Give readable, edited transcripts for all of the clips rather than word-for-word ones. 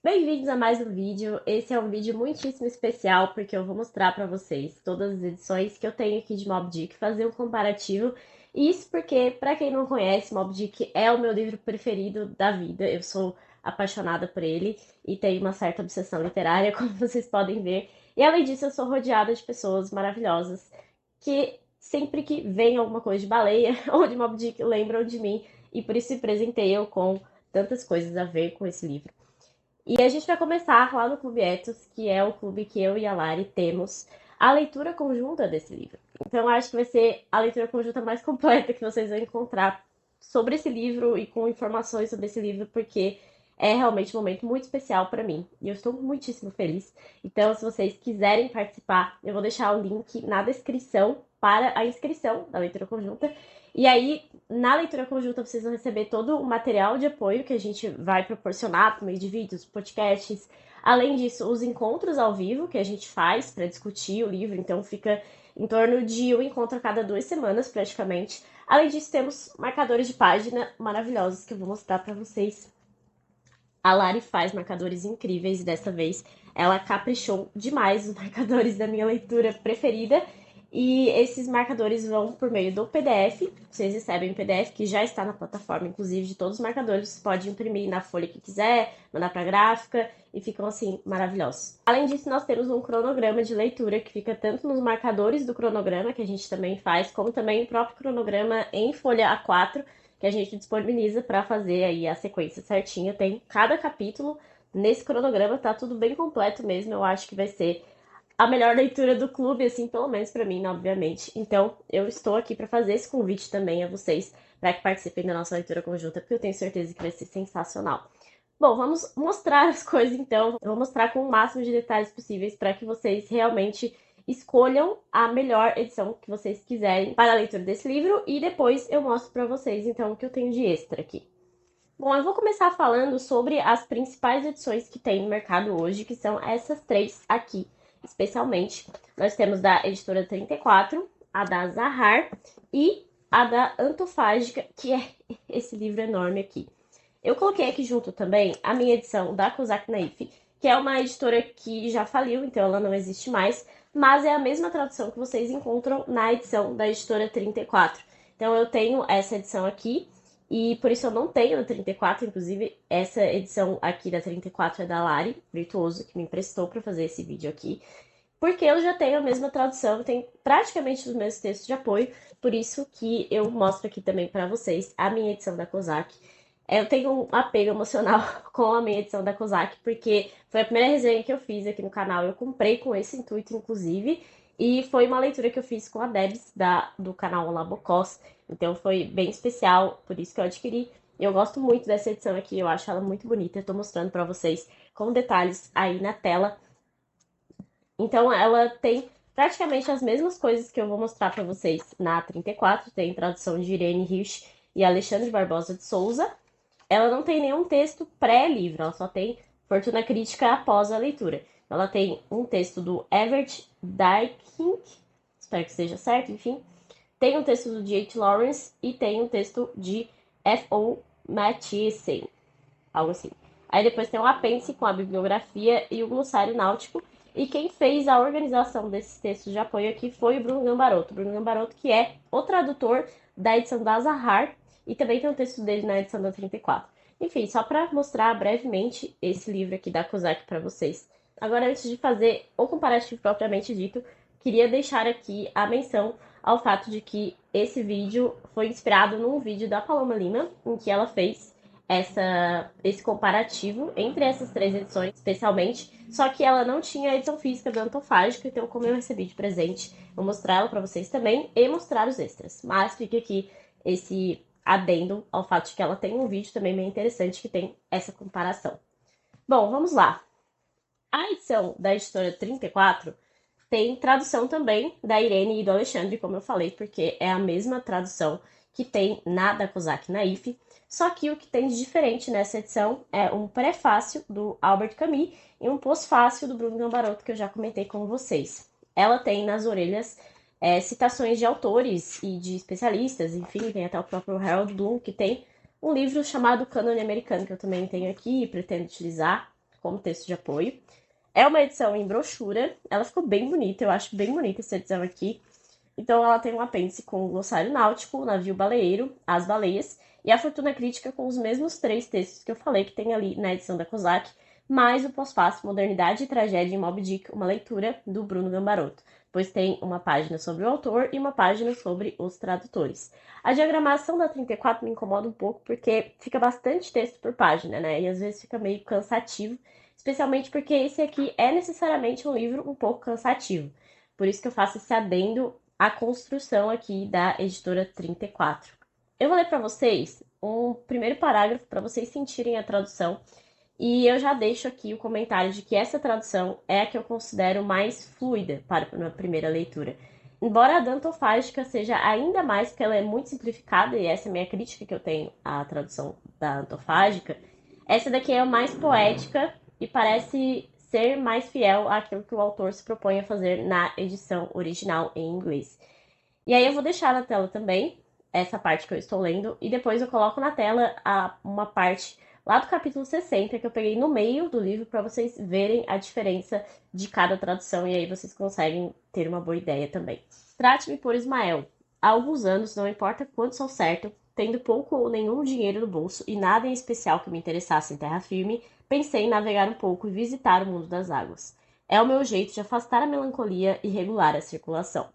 Bem-vindos a mais um vídeo. Esse é um vídeo muitíssimo especial porque eu vou mostrar para vocês todas as edições que eu tenho aqui de Moby Dick, fazer um comparativo. E isso porque, para quem não conhece, Moby Dick é o meu livro preferido da vida. Eu sou apaixonada por ele e tenho uma certa obsessão literária, como vocês podem ver. E além disso, eu sou rodeada de pessoas maravilhosas que sempre que vem alguma coisa de baleia ou de Moby Dick lembram de mim e por isso me presentei com tantas coisas a ver com esse livro. E a gente vai começar lá no Clube Etos, que é o clube que eu e a Lari temos a leitura conjunta desse livro. Então, eu acho que vai ser a leitura conjunta mais completa que vocês vão encontrar sobre esse livro e com informações sobre esse livro, porque é realmente um momento muito especial para mim. E eu estou muitíssimo feliz. Então, se vocês quiserem participar, eu vou deixar o link na descrição para a inscrição da leitura conjunta. E aí, na leitura conjunta, vocês vão receber todo o material de apoio que a gente vai proporcionar por meio de vídeos, podcasts. Além disso, os encontros ao vivo que a gente faz para discutir o livro. Então, fica em torno de um encontro a cada 2 semanas, praticamente. Além disso, temos marcadores de página maravilhosos que eu vou mostrar para vocês. A Lari faz marcadores incríveis e dessa vez ela caprichou demais os marcadores da minha leitura preferida. E esses marcadores vão por meio do PDF. Vocês recebem o PDF que já está na plataforma, inclusive de todos os marcadores. Você pode imprimir na folha que quiser, mandar para a gráfica e ficam assim maravilhosos. Além disso, nós temos um cronograma de leitura que fica tanto nos marcadores do cronograma, que a gente também faz, como também o próprio cronograma em folha A4, que a gente disponibiliza para fazer aí a sequência certinha. Tem cada capítulo nesse cronograma, tá tudo bem completo mesmo. Eu acho que vai ser a melhor leitura do clube, assim, pelo menos para mim, né, obviamente. Então, eu estou aqui para fazer esse convite também a vocês para que participem da nossa leitura conjunta, porque eu tenho certeza que vai ser sensacional. Bom, vamos mostrar as coisas então. Eu vou mostrar com o máximo de detalhes possíveis para que vocês realmente escolham a melhor edição que vocês quiserem para a leitura desse livro e depois eu mostro para vocês então o que eu tenho de extra aqui. Bom, eu vou começar falando sobre as principais edições que tem no mercado hoje, que são essas três aqui, especialmente. Nós temos da editora 34, a da Zahar e a da Antofágica, que é esse livro enorme aqui. Eu coloquei aqui junto também a minha edição da Kozak Naif, que é uma editora que já faliu, então ela não existe mais, mas é a mesma tradução que vocês encontram na edição da editora 34. Então eu tenho essa edição aqui, e por isso eu não tenho da 34, inclusive essa edição aqui da 34 é da Lari Virtuoso, que me emprestou para fazer esse vídeo aqui, porque eu já tenho a mesma tradução, tem praticamente os mesmos textos de apoio, por isso que eu mostro aqui também para vocês a minha edição da Kozak. Eu tenho um apego emocional com a minha edição da Kozak, porque foi a primeira resenha que eu fiz aqui no canal. Eu comprei com esse intuito, inclusive, e foi uma leitura que eu fiz com a Debs, do canal Labocós. Então foi bem especial, por isso que eu adquiri. Eu gosto muito dessa edição aqui, eu acho ela muito bonita. Eu tô mostrando para vocês com detalhes aí na tela. Então ela tem praticamente as mesmas coisas que eu vou mostrar para vocês na 34. Tem tradução de Irene Hirsch e Alexandre Barbosa de Souza. Ela não tem nenhum texto pré-livro, ela só tem fortuna crítica após a leitura. Ela tem um texto do Everett Dykink, espero que seja certo, enfim. Tem um texto do J.H. Lawrence e tem um texto de F.O. Mathiesen, algo assim. Aí depois tem um apêndice com a bibliografia e o glossário náutico. E quem fez a organização desses textos de apoio aqui foi o Bruno Gambaroto. Bruno Gambaroto, que é o tradutor da edição da Zahar, e também tem um texto dele na edição da 34. Enfim, só para mostrar brevemente esse livro aqui da Kozak para vocês. Agora, antes de fazer o comparativo propriamente dito, queria deixar aqui a menção ao fato de que esse vídeo foi inspirado num vídeo da Paloma Lima, em que ela fez esse comparativo entre essas três edições, especialmente, só que ela não tinha a edição física do Antofágico, então como eu recebi de presente, vou mostrar ela para vocês também e mostrar os extras. Mas fica aqui esse adendo ao fato de que ela tem um vídeo também bem interessante que tem essa comparação. Bom, vamos lá. A edição da editora 34 tem tradução também da Irene e do Alexandre, como eu falei, porque é a mesma tradução que tem na da Kozak Naif. Só que o que tem de diferente nessa edição é um prefácio do Albert Camus e um pós-fácio do Bruno Gambaroto, que eu já comentei com vocês. Ela tem nas orelhas citações de autores e de especialistas, enfim, tem até o próprio Harold Bloom, que tem um livro chamado Cânone Americano, que eu também tenho aqui e pretendo utilizar. como texto de apoio. É uma edição em brochura, ela ficou bem bonita, eu acho bem bonita essa edição aqui. Então ela tem um apêndice com o glossário náutico, o navio baleeiro, as baleias e a fortuna crítica com os mesmos 3 textos que eu falei que tem ali na edição da Kozak, mais o pós-fácil Modernidade e Tragédia em Moby Dick, uma leitura do Bruno Gambarotto, pois tem uma página sobre o autor e uma página sobre os tradutores. A diagramação da 34 me incomoda um pouco porque fica bastante texto por página, né? E às vezes fica meio cansativo, especialmente porque esse aqui é necessariamente um livro um pouco cansativo. Por isso que eu faço esse adendo à construção aqui da editora 34. Eu vou ler para vocês um primeiro parágrafo para vocês sentirem a tradução. E eu já deixo aqui o comentário de que essa tradução é a que eu considero mais fluida para uma primeira leitura. Embora a dantofágica seja ainda mais, porque ela é muito simplificada, e essa é a minha crítica que eu tenho à tradução da dantofágica, essa daqui é a mais poética e parece ser mais fiel àquilo que o autor se propõe a fazer na edição original em inglês. E aí eu vou deixar na tela também essa parte que eu estou lendo, e depois eu coloco na tela uma parte lá do capítulo 60, que eu peguei no meio do livro para vocês verem a diferença de cada tradução, e aí vocês conseguem ter uma boa ideia também. Trate-me por Ismael. Há alguns anos, não importa quanto sou certo, tendo pouco ou nenhum dinheiro no bolso e nada em especial que me interessasse em terra firme, pensei em navegar um pouco e visitar o mundo das águas. É o meu jeito de afastar a melancolia e regular a circulação.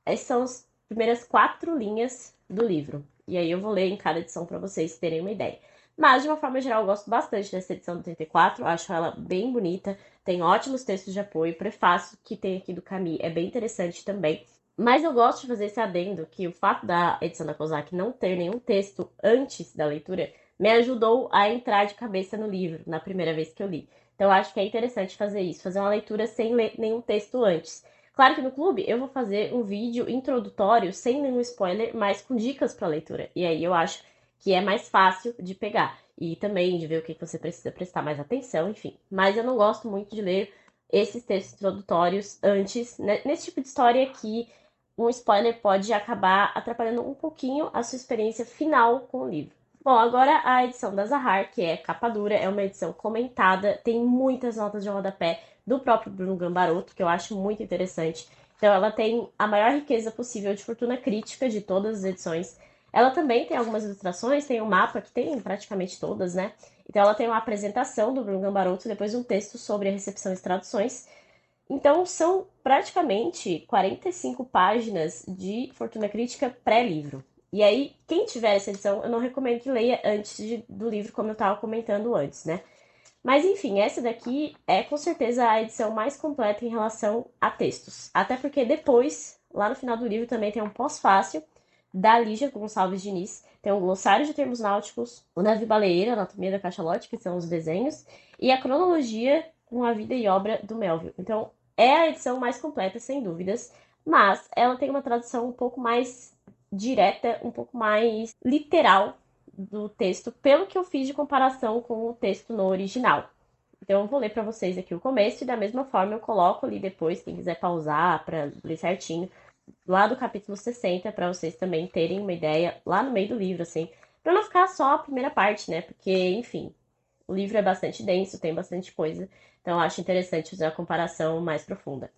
Essas são as primeiras 4 linhas do livro. E aí eu vou ler em cada edição para vocês terem uma ideia. Mas, de uma forma geral, eu gosto bastante dessa edição do 34, acho ela bem bonita, tem ótimos textos de apoio, o prefácio que tem aqui do Camille é bem interessante também. Mas eu gosto de fazer esse adendo que o fato da edição da Kozak não ter nenhum texto antes da leitura me ajudou a entrar de cabeça no livro, na primeira vez que eu li. Então eu acho que é interessante fazer isso, fazer uma leitura sem ler nenhum texto antes. Claro que no clube eu vou fazer um vídeo introdutório, sem nenhum spoiler, mas com dicas para leitura. E aí eu acho que é mais fácil de pegar. E também de ver o que você precisa prestar mais atenção, enfim. Mas eu não gosto muito de ler esses textos introdutórios antes, né? Nesse tipo de história que um spoiler pode acabar atrapalhando um pouquinho a sua experiência final com o livro. Bom, agora a edição da Zahar, que é capa dura, é uma edição comentada, tem muitas notas de rodapé do próprio Bruno Gambarotto, que eu acho muito interessante. Então ela tem a maior riqueza possível de fortuna crítica de todas as edições. Ela também tem algumas ilustrações, tem um mapa que tem praticamente todas, né? Então ela tem uma apresentação do Bruno Gambarotto, depois um texto sobre a recepção e traduções. Então são praticamente 45 páginas de fortuna crítica pré-livro. E aí, quem tiver essa edição, eu não recomendo que leia antes do livro, como eu estava comentando antes, né? Mas enfim, essa daqui é com certeza a edição mais completa em relação a textos. Até porque depois, lá no final do livro, também tem um pós-fácil da Lígia Gonçalves Diniz. Tem um glossário de termos náuticos, o navio baleeiro, a anatomia da cachalote, que são os desenhos, e a cronologia com a vida e obra do Melville. Então, é a edição mais completa, sem dúvidas, mas ela tem uma tradução um pouco mais direta, um pouco mais literal do texto, pelo que eu fiz de comparação com o texto no original. Então, eu vou ler para vocês aqui o começo e da mesma forma eu coloco ali depois, quem quiser pausar para ler certinho, lá do capítulo 60, para vocês também terem uma ideia lá no meio do livro, assim, para não ficar só a primeira parte, né? Porque, enfim, o livro é bastante denso, tem bastante coisa, então eu acho interessante fazer uma comparação mais profunda.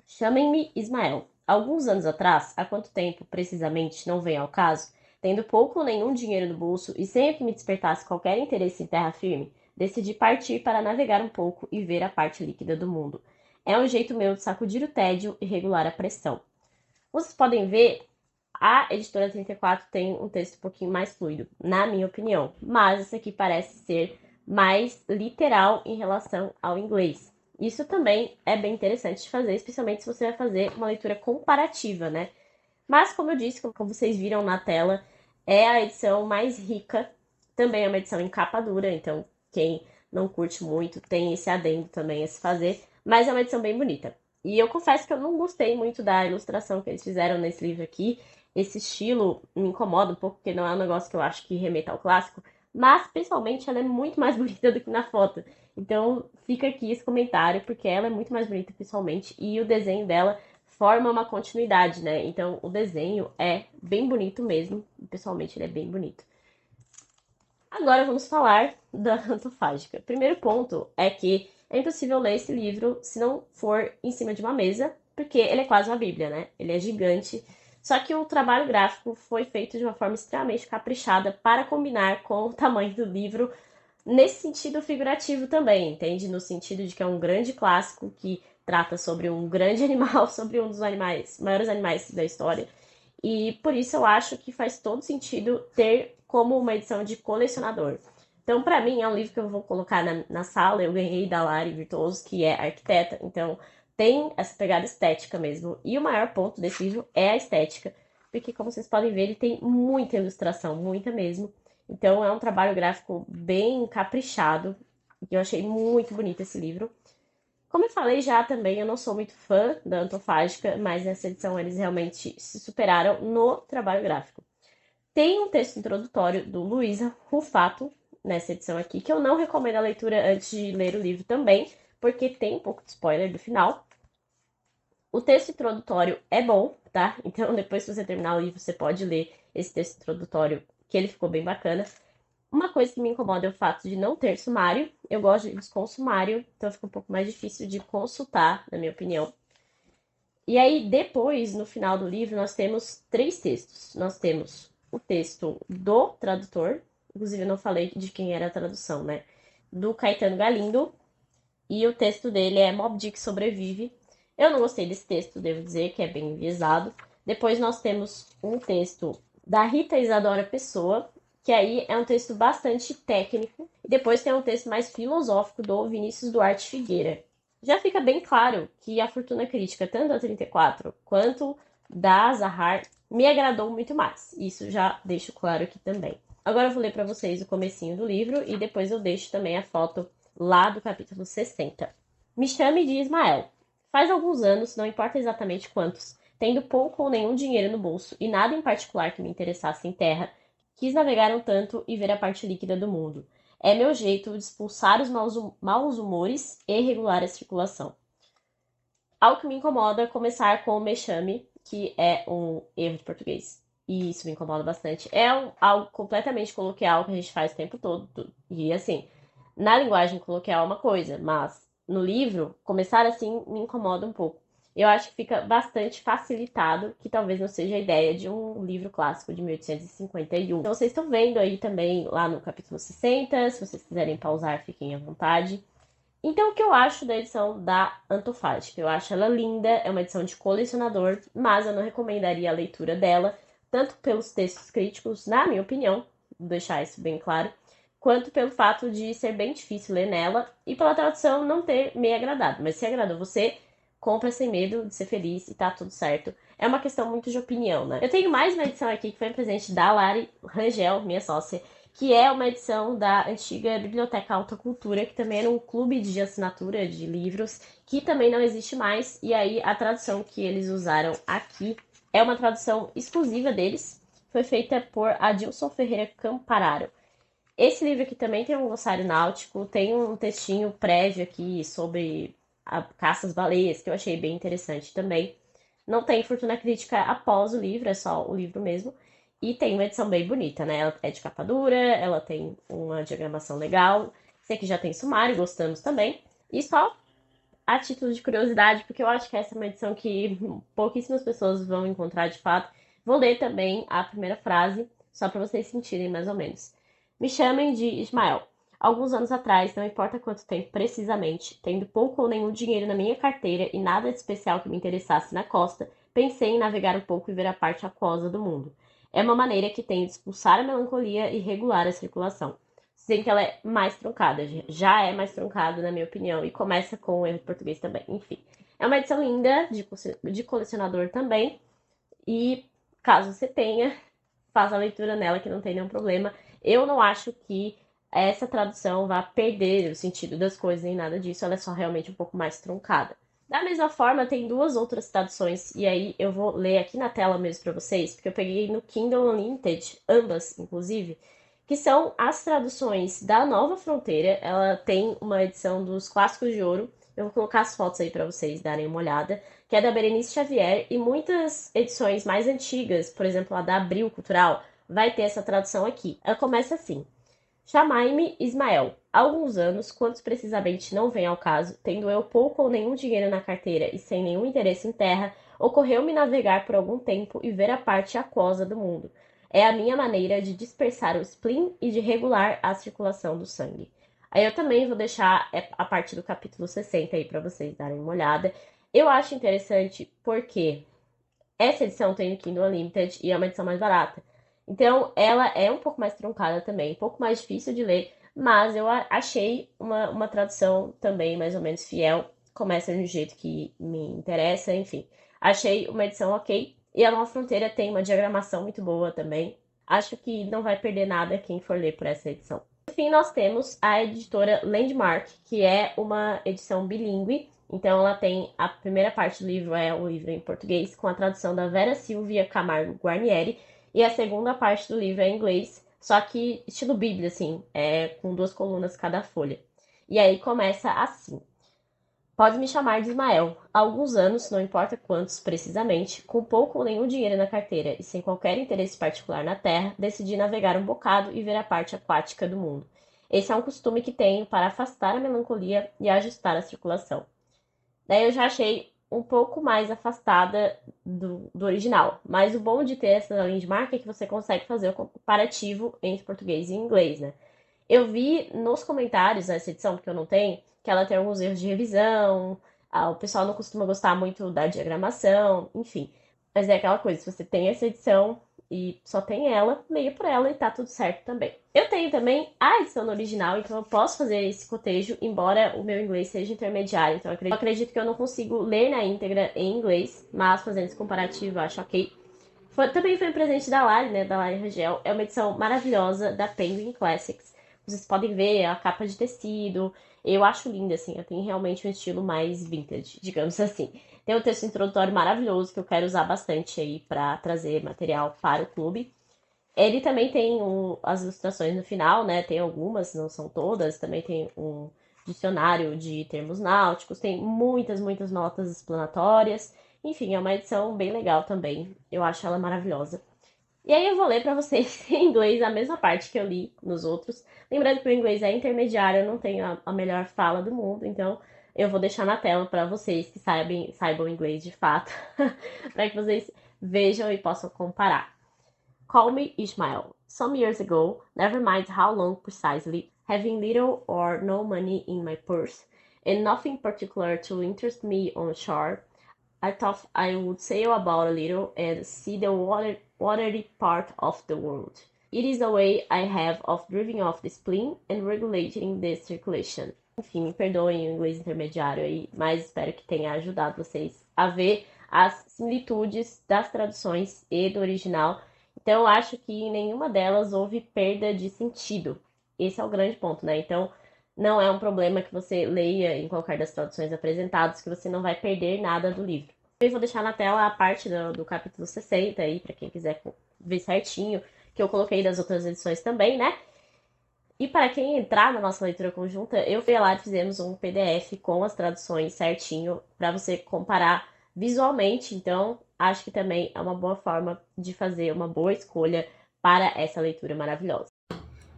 Chamem-me Ismael. Alguns anos atrás, há quanto tempo precisamente não vem ao caso, tendo pouco ou nenhum dinheiro no bolso e sem o que me despertasse qualquer interesse em terra firme, decidi partir para navegar um pouco e ver a parte líquida do mundo. É um jeito meu de sacudir o tédio e regular a pressão. Vocês podem ver, a editora 34 tem um texto um pouquinho mais fluido, na minha opinião, mas esse aqui parece ser mais literal em relação ao inglês. Isso também é bem interessante de fazer, especialmente se você vai fazer uma leitura comparativa, né? Mas, como eu disse, como vocês viram na tela, é a edição mais rica. Também é uma edição em capa dura, então quem não curte muito tem esse adendo também a se fazer. Mas é uma edição bem bonita. E eu confesso que eu não gostei muito da ilustração que eles fizeram nesse livro aqui. Esse estilo me incomoda um pouco, porque não é um negócio que eu acho que remeta ao clássico. Mas, principalmente, ela é muito mais bonita do que na foto. Então, fica aqui esse comentário, porque ela é muito mais bonita, pessoalmente. E o desenho dela forma uma continuidade, né? Então, o desenho é bem bonito mesmo. Pessoalmente, ele é bem bonito. Agora, vamos falar da Antofágica. Primeiro ponto é que é impossível ler esse livro se não for em cima de uma mesa, porque ele é quase uma bíblia, né? Ele é gigante. Só que o trabalho gráfico foi feito de uma forma extremamente caprichada para combinar com o tamanho do livro, nesse sentido figurativo também, entende? No sentido de que é um grande clássico que trata sobre um grande animal, sobre um dos maiores animais da história. E por isso eu acho que faz todo sentido ter como uma edição de colecionador. Então, para mim, é um livro que eu vou colocar na sala. Eu ganhei da Lari Virtuoso, que é arquiteta, então tem essa pegada estética mesmo. E o maior ponto desse livro é a estética, porque, como vocês podem ver, ele tem muita ilustração, muita mesmo. Então, é um trabalho gráfico bem caprichado, e eu achei muito bonito esse livro. Como eu falei já também, eu não sou muito fã da Antofágica, mas nessa edição eles realmente se superaram no trabalho gráfico. Tem um texto introdutório do Luísa Rufato, nessa edição aqui, que eu não recomendo a leitura antes de ler o livro também, porque tem um pouco de spoiler do final. O texto introdutório é bom, tá? Então depois que você terminar o livro, você pode ler esse texto introdutório, que ele ficou bem bacana. Uma coisa que me incomoda é o fato de não ter sumário. Eu gosto de livros com sumário, então fica um pouco mais difícil de consultar, na minha opinião. E aí, depois, no final do livro, nós temos três textos. Nós temos o texto do tradutor, inclusive eu não falei de quem era a tradução, né? Do Caetano Galindo, e o texto dele é Moby Dick Sobrevive. Eu não gostei desse texto, devo dizer, que é bem enviesado. Depois nós temos um texto da Rita Isadora Pessoa, que aí é um texto bastante técnico. E depois tem um texto mais filosófico do Vinícius Duarte Figueira. Já fica bem claro que a fortuna crítica, tanto da 34 quanto da Zahar, me agradou muito mais. Isso já deixo claro aqui também. Agora eu vou ler para vocês o comecinho do livro e depois eu deixo também a foto lá do capítulo 60. Me chame de Ismael. Faz alguns anos, não importa exatamente quantos, tendo pouco ou nenhum dinheiro no bolso e nada em particular que me interessasse em terra, quis navegar um tanto e ver a parte líquida do mundo. É meu jeito de expulsar os maus humores e regular a circulação. Algo que me incomoda é começar com o me chame, que é um erro de português. E isso me incomoda bastante. É algo completamente coloquial que a gente faz o tempo todo. E assim, na linguagem coloquial é uma coisa, mas no livro, começar assim me incomoda um pouco. Eu acho que fica bastante facilitado, que talvez não seja a ideia de um livro clássico de 1851. Então vocês estão vendo aí também lá no capítulo 60, se vocês quiserem pausar, fiquem à vontade. Então, o que eu acho da edição da Antofágica? Eu acho ela linda, é uma edição de colecionador, mas eu não recomendaria a leitura dela, tanto pelos textos críticos, na minha opinião, vou deixar isso bem claro, quanto pelo fato de ser bem difícil ler nela e pela tradução não ter me agradado. Mas se agradou você, compra sem medo de ser feliz e tá tudo certo. É uma questão muito de opinião, né? Eu tenho mais uma edição aqui que foi um presente da Lari Rangel, minha sócia, que é uma edição da antiga Biblioteca Alta Cultura, que também era um clube de assinatura de livros, que também não existe mais. E aí a tradução que eles usaram aqui é uma tradução exclusiva deles, foi feita por Adilson Ferreira Campararo. Esse livro aqui também tem um glossário náutico, tem um textinho prévio aqui sobre a caça às baleias, que eu achei bem interessante também. Não tem fortuna crítica após o livro, é só o livro mesmo. E tem uma edição bem bonita, né? Ela é de capa dura, ela tem uma diagramação legal. Esse aqui já tem sumário, gostamos também. E só a título de curiosidade, porque eu acho que essa é uma edição que pouquíssimas pessoas vão encontrar de fato. Vou ler também a primeira frase, só para vocês sentirem mais ou menos. Me chamem de Ismael. Alguns anos atrás, não importa quanto tempo precisamente, tendo pouco ou nenhum dinheiro na minha carteira e nada de especial que me interessasse na costa, pensei em navegar um pouco e ver a parte aquosa do mundo. É uma maneira que tenho de expulsar a melancolia e regular a circulação. Dizem que ela é mais truncada, já é mais truncada, na minha opinião, e começa com o erro de português também. Enfim, é uma edição linda, de colecionador também, e caso você tenha, faça a leitura nela que não tem nenhum problema. Eu não acho que essa tradução vá perder o sentido das coisas nem nada disso, ela é só realmente um pouco mais truncada. Da mesma forma, tem duas outras traduções, e aí eu vou ler aqui na tela mesmo para vocês, porque eu peguei no Kindle Unlimited, ambas, inclusive, que são as traduções da Nova Fronteira. Ela tem uma edição dos Clássicos de Ouro. Eu vou colocar as fotos aí para vocês darem uma olhada, que é da Berenice Xavier, e muitas edições mais antigas, por exemplo, a da Abril Cultural, vai ter essa tradução aqui. Ela começa assim: Chamai-me Ismael. Há alguns anos, quantos precisamente não vem ao caso, tendo eu pouco ou nenhum dinheiro na carteira e sem nenhum interesse em terra, ocorreu-me navegar por algum tempo e ver a parte aquosa do mundo. É a minha maneira de dispersar o spleen e de regular a circulação do sangue. Aí eu também vou deixar a parte do capítulo 60 aí para vocês darem uma olhada. Eu acho interessante porque essa edição tem no Kindle Unlimited e é uma edição mais barata. Então, ela é um pouco mais truncada também, um pouco mais difícil de ler, mas eu achei uma tradução também mais ou menos fiel. Começa de um jeito que me interessa, enfim. Achei uma edição ok. E a Nova Fronteira tem uma diagramação muito boa também. Acho que não vai perder nada quem for ler por essa edição. Por fim, nós temos a editora Landmark, que é uma edição bilíngue. Então, ela tem a primeira parte do livro é o livro em português, com a tradução da Vera Silvia Camargo Guarnieri, e a segunda parte do livro é em inglês, só que estilo Bíblia, assim, com 2 colunas cada folha. E aí começa assim. Pode me chamar de Ismael. Há alguns anos, não importa quantos precisamente, com pouco ou nenhum dinheiro na carteira e sem qualquer interesse particular na terra, decidi navegar um bocado e ver a parte aquática do mundo. Esse é um costume que tenho para afastar a melancolia e ajustar a circulação. Daí eu já achei um pouco mais afastada do original. Mas o bom de ter essa linha de marca é que você consegue fazer o comparativo entre português e inglês, né? Eu vi nos comentários dessa edição, porque eu não tenho, que ela tem alguns erros de revisão, o pessoal não costuma gostar muito da diagramação, enfim. Mas é aquela coisa, se você tem essa edição e só tem ela, leia por ela e tá tudo certo também. Eu tenho também a edição no original, então eu posso fazer esse cotejo, embora o meu inglês seja intermediário. Então eu acredito que eu não consigo ler na íntegra em inglês, mas fazendo esse comparativo eu acho ok. Também foi um presente da Lari, né, da Lari Rangel. É uma edição maravilhosa da Penguin Classics. Vocês podem ver a capa de tecido. Eu acho linda, assim. Ela tem realmente um estilo mais vintage, digamos assim. Tem um texto introdutório maravilhoso que eu quero usar bastante aí para trazer material para o clube. Ele também tem as ilustrações no final, né? Tem algumas, não são todas. Também tem um dicionário de termos náuticos. Tem muitas, muitas notas explanatórias. Enfim, é uma edição bem legal também. Eu acho ela maravilhosa. E aí eu vou ler para vocês em inglês a mesma parte que eu li nos outros. Lembrando que o inglês é intermediário, eu não tenho a melhor fala do mundo, então eu vou deixar na tela para vocês que saibam inglês de fato, para que vocês vejam e possam comparar. Call me Ishmael. Some years ago, never mind how long precisely, having little or no money in my purse, and nothing particular to interest me on shore, I thought I would sail about a little and see the watery part of the world. It is a way I have of driving off the spleen and regulating the circulation. Enfim, me perdoem o inglês intermediário aí, mas espero que tenha ajudado vocês a ver as similitudes das traduções e do original. Então, eu acho que em nenhuma delas houve perda de sentido. Esse é o grande ponto, né? Então, não é um problema que você leia em qualquer das traduções apresentadas, que você não vai perder nada do livro. Eu vou deixar na tela a parte do capítulo 60 aí, para quem quiser ver certinho, que eu coloquei das outras edições também, né? E para quem entrar na nossa leitura conjunta, eu fui lá e fizemos um PDF com as traduções certinho, para você comparar visualmente. Então, acho que também é uma boa forma de fazer uma boa escolha para essa leitura maravilhosa.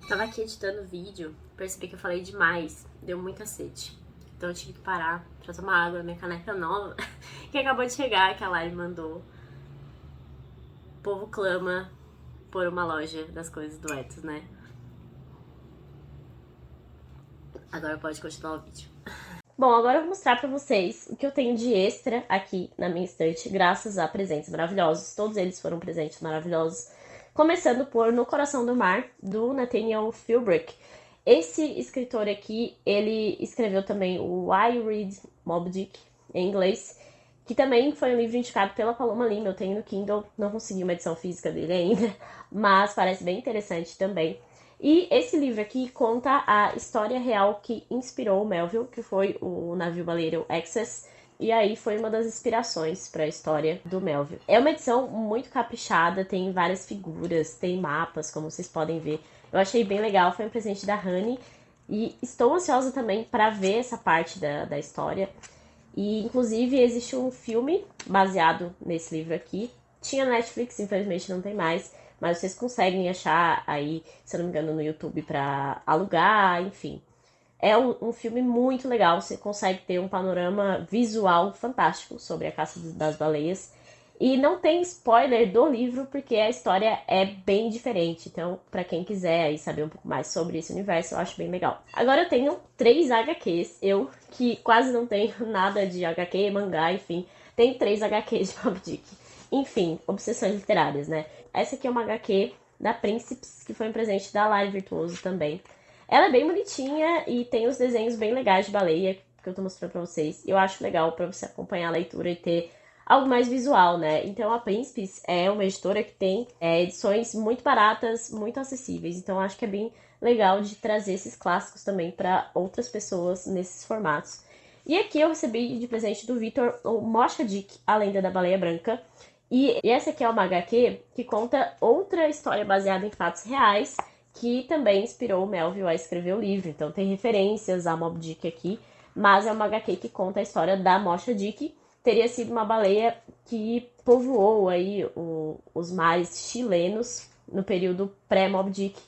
Tava aqui editando o vídeo, percebi que eu falei demais, deu muita sede. Então eu tive que parar pra tomar água, minha caneca nova, que acabou de chegar, que a Lari mandou. O povo clama por uma loja das coisas do Etos, né? Agora pode continuar o vídeo. Bom, agora eu vou mostrar pra vocês o que eu tenho de extra aqui na minha estante, graças a presentes maravilhosos. Todos eles foram presentes maravilhosos. Começando por No Coração do Mar, do Nathaniel Philbrick. Esse escritor aqui, ele escreveu também o I Read Moby Dick, em inglês, que também foi um livro indicado pela Paloma Lima. Eu tenho no Kindle, não consegui uma edição física dele ainda, mas parece bem interessante também. E esse livro aqui conta a história real que inspirou o Melville, que foi o navio baleiro Excess, e aí foi uma das inspirações para a história do Melville. É uma edição muito caprichada, tem várias figuras, tem mapas, como vocês podem ver. Eu achei bem legal, foi um presente da Honey, e estou ansiosa também para ver essa parte da história. E, inclusive, existe um filme baseado nesse livro aqui. Tinha na Netflix, infelizmente não tem mais, mas vocês conseguem achar aí, se eu não me engano, no YouTube pra alugar, enfim. É um filme muito legal, você consegue ter um panorama visual fantástico sobre a caça das baleias. E não tem spoiler do livro, porque a história é bem diferente. Então, pra quem quiser aí saber um pouco mais sobre esse universo, eu acho bem legal. Agora eu tenho 3 HQs, eu que quase não tenho nada de HQ, mangá, enfim. Tem 3 HQs de Moby Dick. Enfim, obsessões literárias, né? Essa aqui é uma HQ da Príncipes, que foi um presente da Lari Virtuoso também. Ela é bem bonitinha e tem os desenhos bem legais de baleia que eu tô mostrando pra vocês. Eu acho legal pra você acompanhar a leitura e ter algo mais visual, né? Então a Príncipes é uma editora que tem edições muito baratas, muito acessíveis. Então acho que é bem legal de trazer esses clássicos também para outras pessoas nesses formatos. E aqui eu recebi de presente do Vitor o Mocha Dick, A Lenda da Baleia Branca. E essa aqui é uma HQ que conta outra história baseada em fatos reais, que também inspirou o Melville a escrever o livro. Então tem referências a Moby Dick aqui, mas é uma HQ que conta a história da Mocha Dick. Teria sido uma baleia que povoou aí os mares chilenos no período pré-Moby Dick.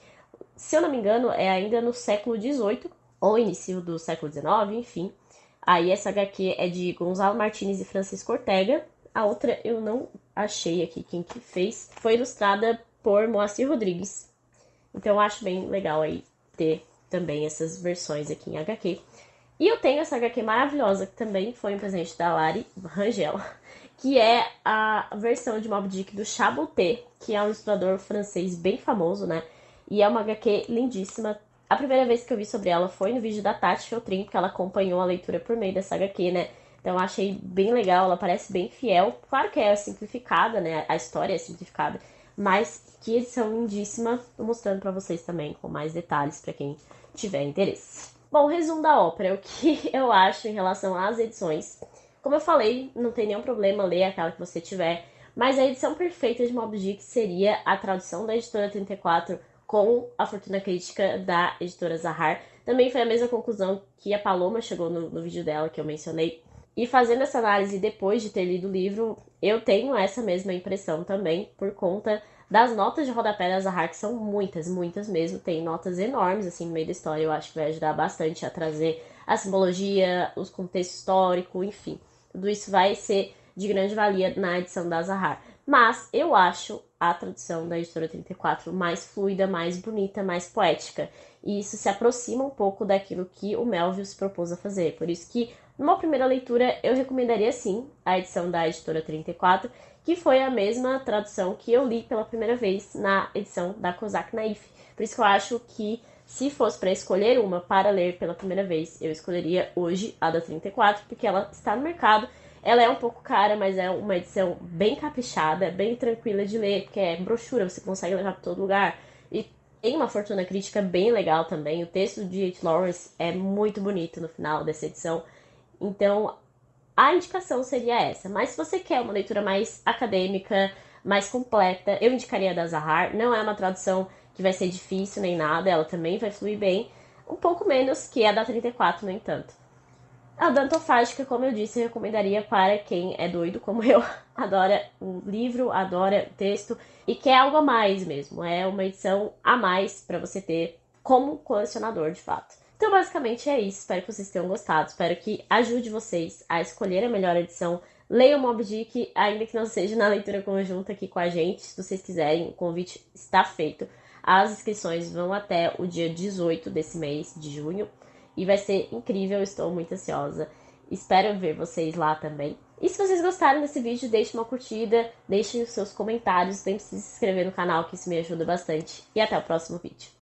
Se eu não me engano, é ainda no século XVIII, ou início do século XIX, enfim. Aí essa HQ é de Gonzalo Martins e Francisco Ortega. A outra eu não achei aqui quem que fez. Foi ilustrada por Moacir Rodrigues. Então eu acho bem legal aí ter também essas versões aqui em HQ. E eu tenho essa HQ maravilhosa, que também foi um presente da Lari Rangel, que é a versão de Moby Dick do Chaboté, que é um ilustrador francês bem famoso, né? E é uma HQ lindíssima. A primeira vez que eu vi sobre ela foi no vídeo da Tati Feltrin, porque ela acompanhou a leitura por meio dessa HQ, né? Então eu achei bem legal, ela parece bem fiel. Claro que é simplificada, né? A história é simplificada, mas que edição lindíssima. Tô mostrando pra vocês também com mais detalhes pra quem tiver interesse. Bom, resumo da ópera, o que eu acho em relação às edições. Como eu falei, não tem nenhum problema ler aquela que você tiver, mas a edição perfeita de Moby Dick seria a tradução da editora 34 com a fortuna crítica da editora Zahar. Também foi a mesma conclusão que a Paloma chegou no vídeo dela que eu mencionei. E fazendo essa análise depois de ter lido o livro, eu tenho essa mesma impressão também, por conta das notas de rodapé da Zahar, que são muitas, muitas mesmo. Tem notas enormes assim no meio da história, eu acho que vai ajudar bastante a trazer a simbologia, os contextos históricos, enfim. Tudo isso vai ser de grande valia na edição da Zahar. Mas eu acho a tradução da editora 34 mais fluida, mais bonita, mais poética. E isso se aproxima um pouco daquilo que o Melville se propôs a fazer. Por isso que, numa primeira leitura, eu recomendaria sim a edição da editora 34, que foi a mesma tradução que eu li pela primeira vez na edição da Kozak Naif. Por isso que eu acho que, se fosse para escolher uma para ler pela primeira vez, eu escolheria hoje a da 34, porque ela está no mercado. Ela é um pouco cara, mas é uma edição bem caprichada, bem tranquila de ler, porque é brochura, você consegue levar para todo lugar. E tem uma fortuna crítica bem legal também. O texto do D.H. Lawrence é muito bonito no final dessa edição. Então, a indicação seria essa. Mas se você quer uma leitura mais acadêmica, mais completa, eu indicaria a da Zahar. Não é uma tradução que vai ser difícil nem nada, ela também vai fluir bem. Um pouco menos que a da 34, no entanto. A Dantofágica, como eu disse, eu recomendaria para quem é doido como eu, adora um livro, adora texto e quer algo a mais mesmo. É uma edição a mais para você ter como colecionador, de fato. Então, basicamente é isso. Espero que vocês tenham gostado. Espero que ajude vocês a escolher a melhor edição. Leiam Moby Dick, ainda que não seja na leitura conjunta aqui com a gente. Se vocês quiserem, o convite está feito. As inscrições vão até o dia 18 desse mês de junho. E vai ser incrível, estou muito ansiosa. Espero ver vocês lá também. E se vocês gostaram desse vídeo, deixem uma curtida, deixem os seus comentários, lembre-se de se inscrever no canal, que isso me ajuda bastante. E até o próximo vídeo.